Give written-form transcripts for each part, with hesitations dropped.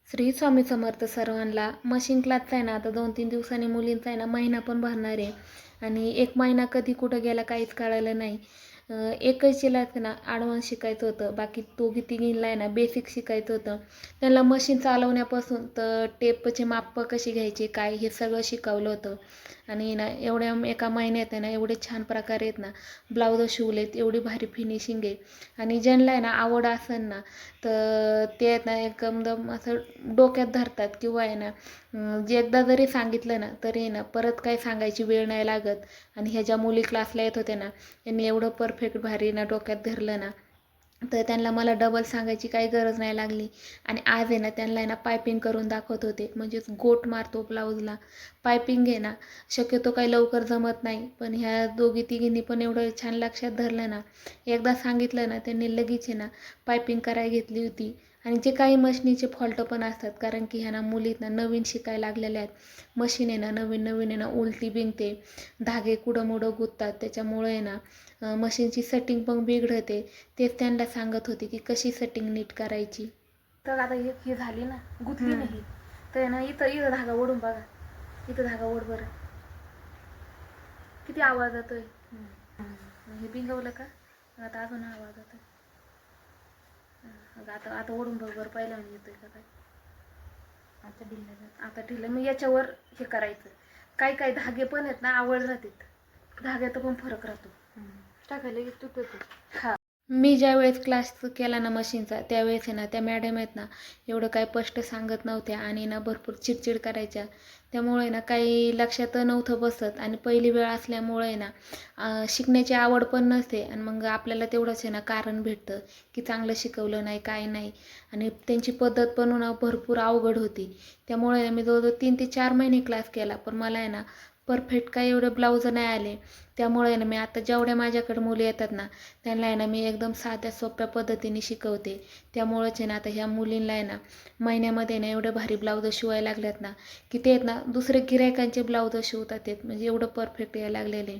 श्री स्वामी समर्थ सर्वांना. मशीन क्लासचा आहे ना, आता 2-3 दिवसांनी मुलींचा आहे ना महिना पण भरणार आहे. आणि 1 महिना कधी कुठं गेला काहीच कळालं नाही. एकच हिलाच आहे ना ॲडव्हान्स शिकायचं होतं. बाकी दोघी-तिघींना आहे ना बेसिक शिकायचं होतं. त्यांना मशीन चालवण्यापासून तर टेपचे माप कशी घ्यायची काय हे सगळं शिकवलं होतं. आणि ना एवढ्या एका महिन्यात आहे ना एवढे छान प्रकारे आहेत ना ब्लाऊज शिवलेत, एवढी भारी फिनिशिंग आहे. आणि ज्यांना आहे ना आवड असेल ना तर ते आहेत ना एकदम असं डोक्यात धरतात किंवा आहे ना जे एकदा जरी सांगितलं ना तरी आहे ना परत काही सांगायची वेळ नाही लागत. आणि ह्या ज्या मुली क्लासला येत होत्या ना त्यांनी एवढं परफेक्ट भारी ना डोक्यात धरलं ना तर त्यांना मला डबल सांगायची काही गरज नाही लागली. आणि आज आहे ना त्यांना आहे ना पायपिंग करून दाखवत होते, म्हणजेच गोट मारतो ब्लाऊजला. पायपिंग आहे ना शक्यतो काही लवकर जमत नाही, पण ह्या दोघी तिघींनी पण एवढं छान लक्षात धरलं ना, एकदा सांगितलं ना त्यांनी लगेच आहे ना पायपिंग करायला घेतली होती. आणि जे काही मशिनीचे फॉल्ट पण असतात, कारण की ह्या ना मुलीत ना नवीन शिकायला लागलेल्या आहेत. मशीन आहे ना नवीन नवीन आहे ना उलटी बिनते, धागे कुडं मुडं गुंततात, त्याच्यामुळे आहे ना मशीनची सेटिंग पण बिघडते. तेच त्यांना सांगत होते की कशी सेटिंग नीट करायची. तर आता ही झाली ना गुंतली नाही तर ना इथं इथं धागा ओढून बघा, इथं धागा ओढ बरं, किती आवाज येतोय. हे बिंगवलं का आता अजून आवाज येतोय. आता आता ओढून बघ बरं, पहिला येतोय का काय. आता ढिलं, आता ढिलं. मग याच्यावर हे करायचं. काही काही धागे पण आहेत ना आवड राहतात, धाग्यात पण फरक राहतो. टाकायला येतो ते. हा, मी ज्या वेळेस क्लास केला ना मशीनचा त्यावेळेस आहे ना त्या मॅडम आहेत ना एवढं काय स्पष्ट सांगत नव्हत्या आणि ना भरपूर चिडचिड करायच्या. त्यामुळे ना काही लक्षात नव्हतं बसत. आणि पहिली वेळ असल्यामुळे ना शिकण्याची आवड पण नसते. आणि मग आपल्याला तेवढंच आहे ना कारण भेटतं की चांगलं शिकवलं नाही काय नाही. आणि त्यांची पद्धत पण ना भरपूर अवघड होती. त्यामुळे मी जवळजवळ 3 ते 4 महिने क्लास केला, पण मला आहे ना परफेक्ट काही एवढे ब्लाऊज नाही आले. त्यामुळे ना मी आता जेवढ्या माझ्याकडे मुली येतात ना त्यांना आहे ना मी एकदम साध्या सोप्या पद्धतीने शिकवते. त्यामुळेच आहे ना आता ह्या मुलींना आहे ना महिन्यामध्ये ना एवढे भारी ब्लाऊज शिवायला लागल्यात ना की ते आहेत ना दुसरे गिरायकांचे ब्लाऊज शिवतात आहेत, म्हणजे एवढं परफेक्ट यायला लागलेले.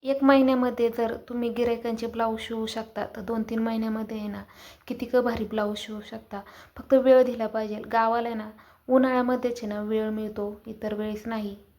1 महिन्यामध्ये जर तुम्ही गिरायकांचे ब्लाऊज शिवू शकता तर 2-3 महिन्यामध्ये आहे ना किती भारी ब्लाऊज शिवू शकता. फक्त वेळ दिला पाहिजे. गावाला आहे ना उन्हाळ्यामध्येच आहे ना वेळ मिळतो, इतर वेळेस नाही.